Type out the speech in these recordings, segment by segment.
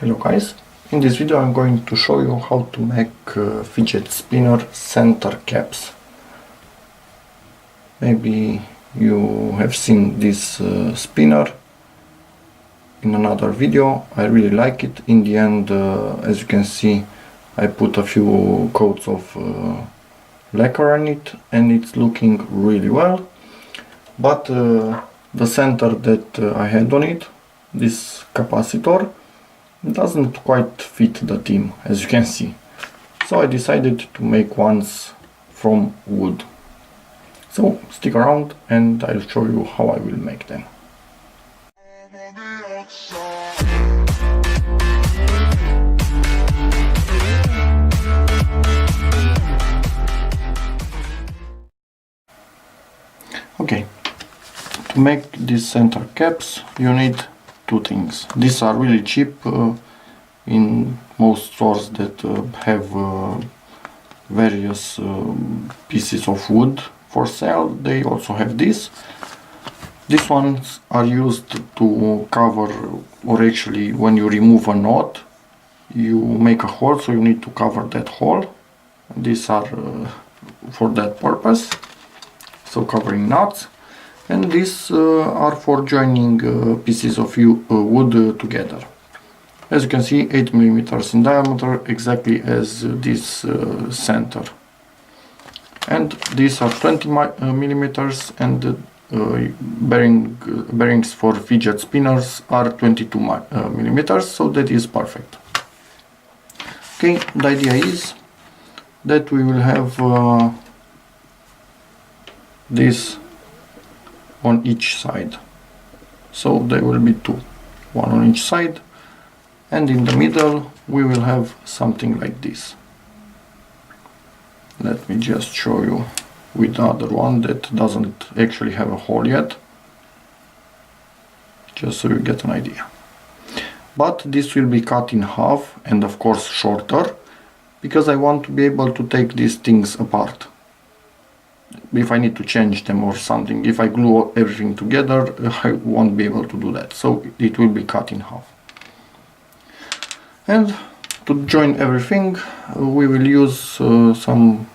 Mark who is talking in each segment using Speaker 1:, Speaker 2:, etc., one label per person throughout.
Speaker 1: Hello guys, in this video I'm going to show you how to make fidget spinner center caps. Maybe you have seen this spinner in another video. I really like it. In the end, as you can see, I put a few coats of lacquer on it and it's looking really well. But the center that I had on it, this capacitor, doesn't quite fit the theme, as you can see. So I decided to make ones from wood. So stick around and I'll show you how I will make them. Okay, to make these center caps you need two things. These are really cheap in most stores that have various pieces of wood for sale. They also have this. These ones are used to cover, or actually when you remove a knot you make a hole, so you need to cover that hole. These are for that purpose, so covering knots. And these are for joining pieces of wood together. As you can see, 8 mm in diameter, exactly as this center. And these are 20 mm, and bearings for fidget spinners are 22 mm, so that is perfect. Okay, the idea is that we will have this on each side, so there will be two, one on each side, and in the middle we will have something like this. Let me just show you with the other one that doesn't actually have a hole yet, just so you get an idea. But this will be cut in half, and of course shorter, because I want to be able to take these things apart if I need to change them or something. If I glue everything together, I won't be able to do that, so it will be cut in half. And to join everything we will use some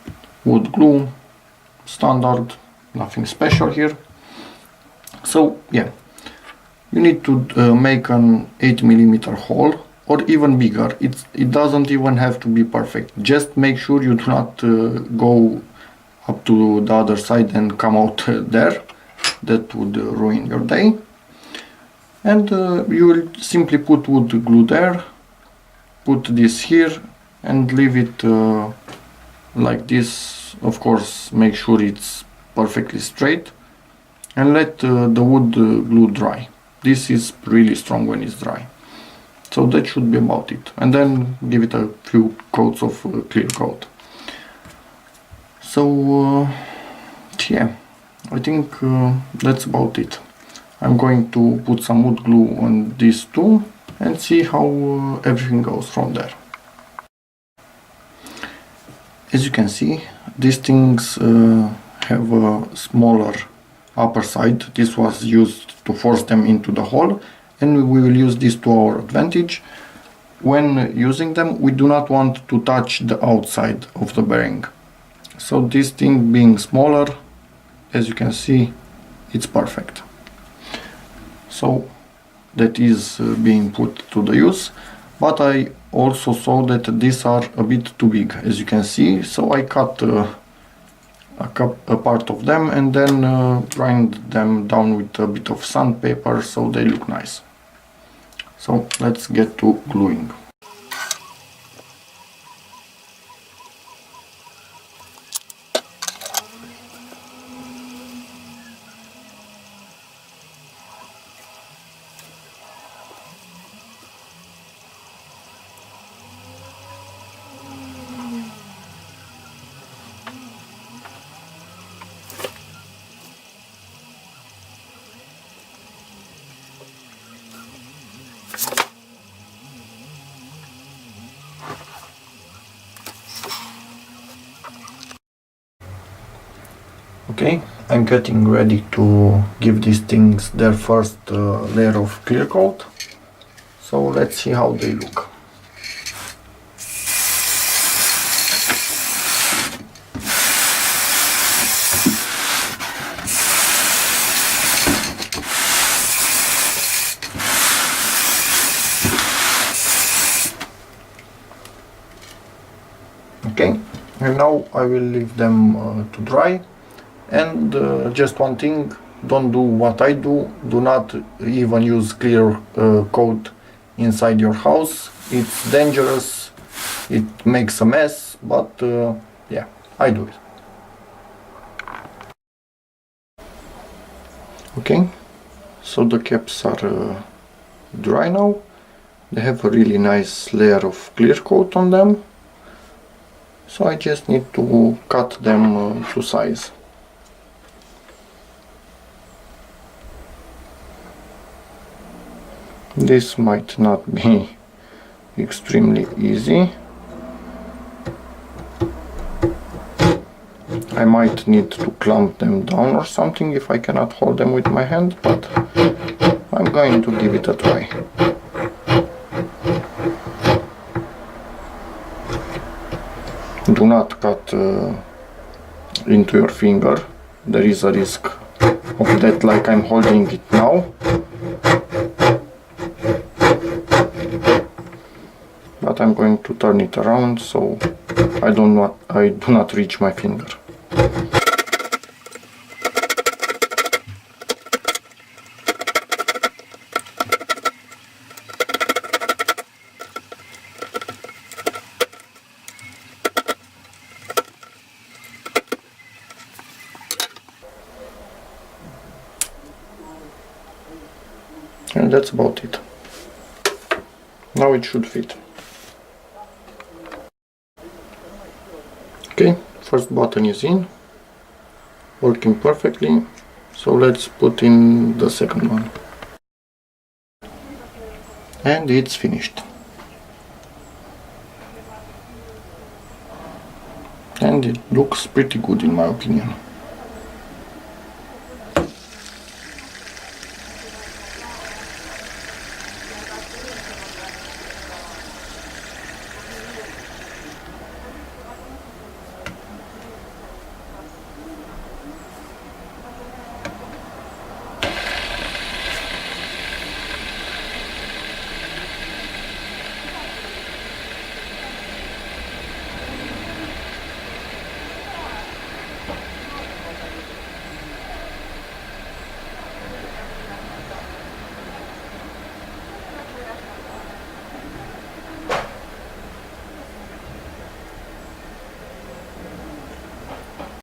Speaker 1: wood glue, standard, nothing special here. So yeah, you need to make an 8 mm hole, or even bigger. It doesn't even have to be perfect. Just make sure you do not go up to the other side and come out there. That would ruin your day. And you will simply put wood glue there, put this here and leave it like this. Of course, make sure it's perfectly straight, and let the wood glue dry. This is really strong when it's dry, so that should be about it. And then give it a few coats of clear coat. So yeah, I think that's about it. I'm going to put some wood glue on these two and see how everything goes from there. As you can see, these things have a smaller upper side. This was used to force them into the hole, and we will use this to our advantage. When using them, we do not want to touch the outside of the bearing. So this thing being smaller, as you can see, it's perfect. So that is being put to the use. But I also saw that these are a bit too big, as you can see, so I cut a part of them and then grind them down with a bit of sandpaper so they look nice. So let's get to gluing. Okay, I'm getting ready to give these things their first layer of clear coat. So let's see how they look. Okay, and now I will leave them to dry. And just one thing, don't do what I do. Do not even use clear coat inside your house. It's dangerous, it makes a mess, but yeah, I do it. Okay, so the caps are dry now. They have a really nice layer of clear coat on them. So I just need to cut them to size. This might not be extremely easy. I might need to clamp them down or something if I cannot hold them with my hand, but I'm going to give it a try. Do not cut into your finger. There is a risk of that, like I'm holding it now. But I'm going to turn it around so I do not reach my finger. And that's about it. Now it should fit. Okay, first button is in, working perfectly, so let's put in the second one. And it's finished. And it looks pretty good in my opinion.